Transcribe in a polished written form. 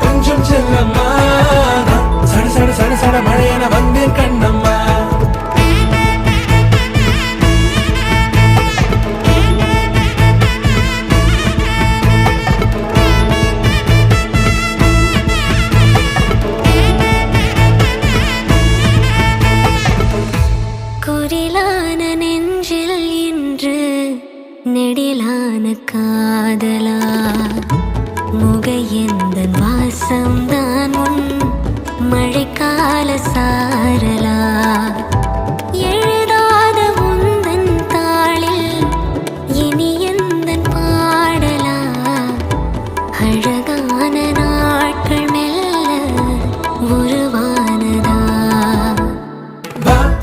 கொஞ்சம் செல்லம்மா சட சட சட சட மழையென வந்தேன் கண்ணம்மா. குரிலான நெஞ்சில் இன்று நெடிலான காதலா முகையெந்த வாசம்தான் உன் மழைக்கால சா